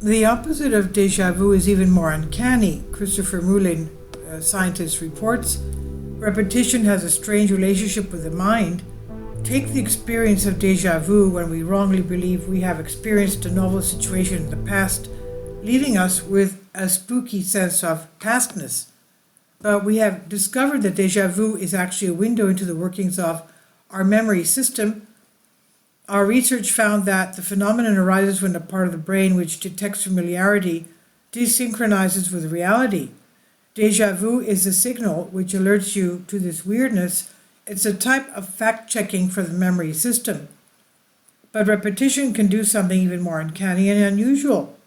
The opposite of déjà vu is even more uncanny. Christopher Moulin, a scientist, reports repetition has a strange relationship with the mind. Take the experience of déjà vu when we wrongly believe we have experienced a novel situation in the past, leaving us with a spooky sense of pastness. But we have discovered that déjà vu is actually a window into the workings of our memory system. Our research found that the phenomenon arises when the part of the brain which detects familiarity desynchronizes with reality. Déjà vu is a signal which alerts you to this weirdness. It's a type of fact checking for the memory system. But repetition can do something even more uncanny and unusual.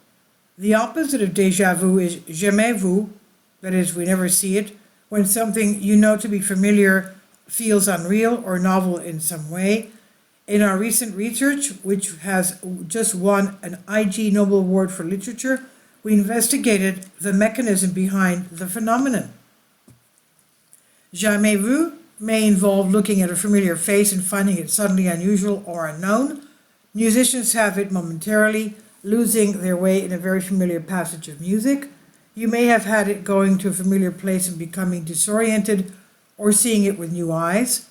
The opposite of déjà vu is jamais vu, that is, we never see it, when something you know to be familiar feels unreal or novel in some way. In our recent research, which has just won an IG Nobel Award for Literature, we investigated the mechanism behind the phenomenon. Jamais vu may involve looking at a familiar face and finding it suddenly unusual or unknown. Musicians have it momentarily, losing their way in a very familiar passage of music. You may have had it going to a familiar place and becoming disoriented or seeing it with new eyes.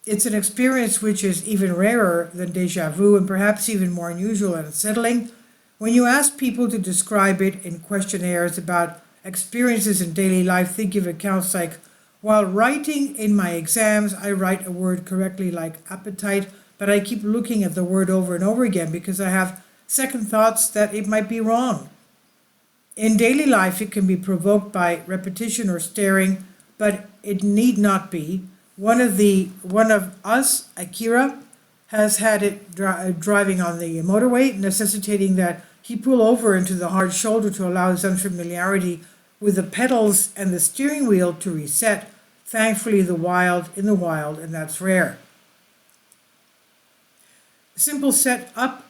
It's an experience which is even rarer than déjà vu and perhaps even more unusual and unsettling. When you ask people to describe it in questionnaires about experiences in daily life, they give accounts like, while writing in my exams, I write a word correctly like appetite, but I keep looking at the word over and over again because I have second thoughts that it might be wrong. In daily life, it can be provoked by repetition or staring, but it need not be. One of us, Akira, has had it driving on the motorway, necessitating that he pull over into the hard shoulder to allow his unfamiliarity with the pedals and the steering wheel to reset. Thankfully, in the wild, and that's rare. Simple setup.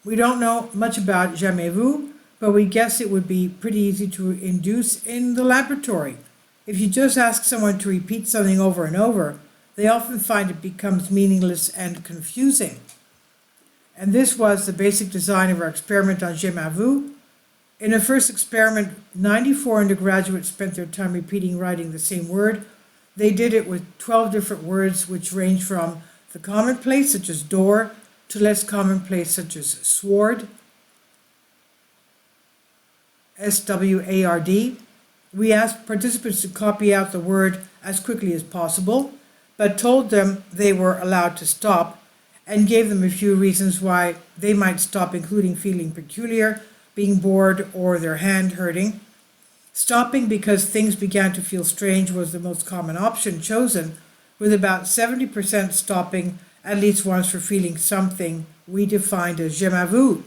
We don't know much about jamais vu, but we guess it would be pretty easy to induce in the laboratory. If you just ask someone to repeat something over and over, they often find it becomes meaningless and confusing. And this was the basic design of our experiment on jamais vu. In the first experiment, 94 undergraduates spent their time repeating writing the same word. They did it with 12 different words, which range from the commonplace, such as door, to less commonplace, such as sword, SWARD. We asked participants to copy out the word as quickly as possible, but told them they were allowed to stop and gave them a few reasons why they might stop, including feeling peculiar, being bored, or their hand hurting. Stopping because things began to feel strange was the most common option chosen, with about 70% stopping at least once for feeling something we defined as jamais vu.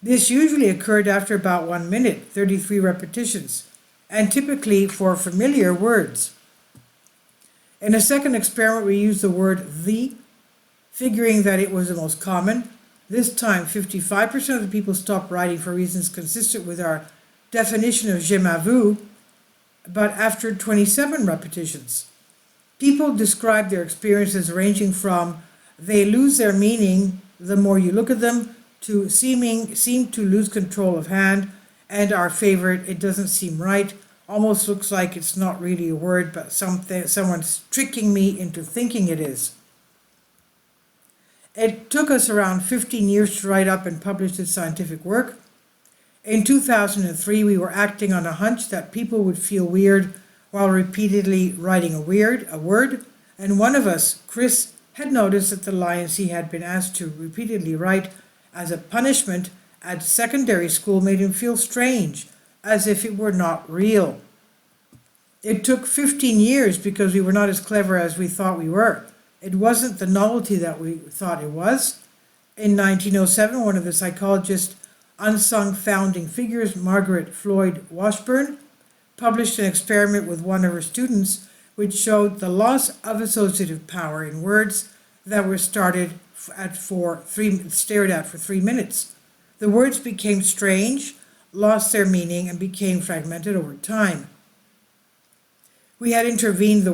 This usually occurred after about 1 minute, 33 repetitions, and typically for familiar words. In a second experiment, we used the word the, figuring that it was the most common. This time, 55% of the people stopped writing for reasons consistent with our definition of jamais vu, but after 27 repetitions. People describe their experiences ranging from they lose their meaning the more you look at them to seem to lose control of hand, and our favorite, it doesn't seem right, almost looks like it's not really a word, but someone's tricking me into thinking it is. It took us around 15 years to write up and publish this scientific work. In 2003, we were acting on a hunch that people would feel weird while repeatedly writing a word, and one of us, Chris, had noticed that the lines he had been asked to repeatedly write as a punishment at secondary school made him feel strange, as if it were not real. It took 15 years because we were not as clever as we thought we were. It wasn't the novelty that we thought it was. In 1907, one of the psychologist's unsung founding figures, Margaret Floyd Washburn, published an experiment with one of her students which showed the loss of associative power in words that were stared at for 3 minutes. The words became strange, lost their meaning, and became fragmented over time. We had reinvented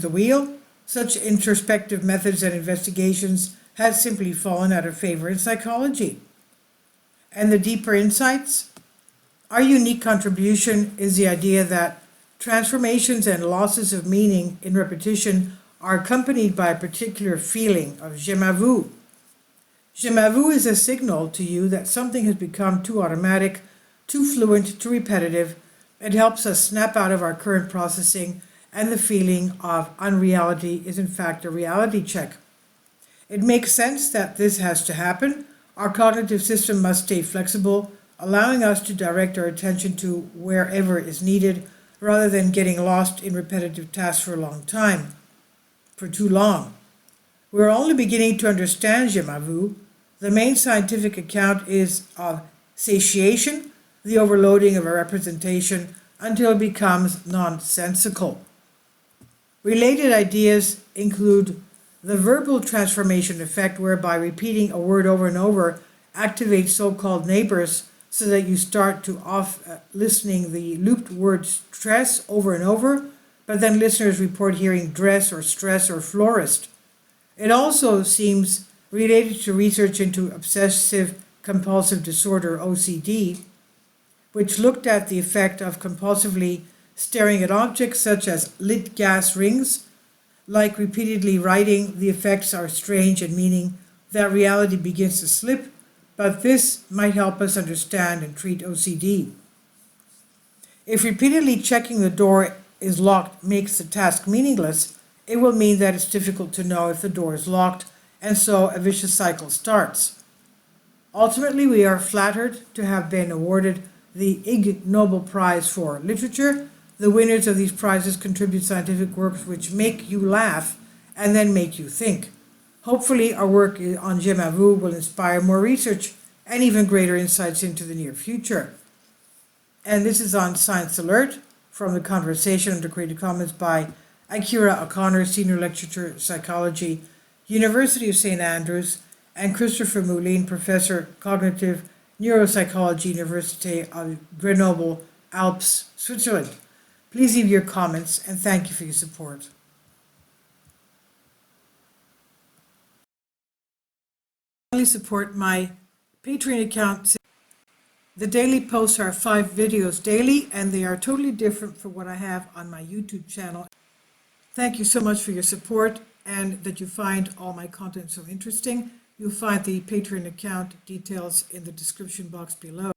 the wheel. Such introspective methods and investigations had simply fallen out of favor in psychology. and the deeper insights? Our unique contribution is the idea that transformations and losses of meaning in repetition are accompanied by a particular feeling of je m'avoue. Je m'avoue is a signal to you that something has become too automatic, too fluent, too repetitive. It helps us snap out of our current processing, and the feeling of unreality is in fact a reality check. It makes sense that this has to happen. Our cognitive system must stay flexible, allowing us to direct our attention to wherever is needed, rather than getting lost in repetitive tasks for a long time, for too long. We're only beginning to understand je m'avoue. The main scientific account is of satiation, the overloading of a representation until it becomes nonsensical. Related ideas include the verbal transformation effect, whereby repeating a word over and over activates so-called neighbors so that you start to listening the looped word stress over and over, but then listeners report hearing dress or stress or florist. It also seems related to research into obsessive compulsive disorder, OCD, which looked at the effect of compulsively staring at objects such as lit gas rings. Like repeatedly writing, the effects are strange and meaning that reality begins to slip, but this might help us understand and treat OCD. If repeatedly checking the door is locked makes the task meaningless, it will mean that it's difficult to know if the door is locked, and so a vicious cycle starts. Ultimately, we are flattered to have been awarded the Ig Nobel Prize for Literature. The winners of these prizes contribute scientific works which make you laugh and then make you think. Hopefully, our work on je m'avoue will inspire more research and even greater insights into the near future. And this is on Science Alert from the Conversation under Creative Commons by Akira O'Connor, Senior Lecturer, Psychology, University of St. Andrews, and Christopher Moulin, Professor, Cognitive Neuropsychology, Université of Grenoble, Alps, Switzerland. Please leave your comments, and thank you for your support. Support my Patreon account. The daily posts are 5 videos daily, and they are totally different from what I have on my YouTube channel. Thank you so much for your support and that you find all my content so interesting. You'll find the Patreon account details in the description box below.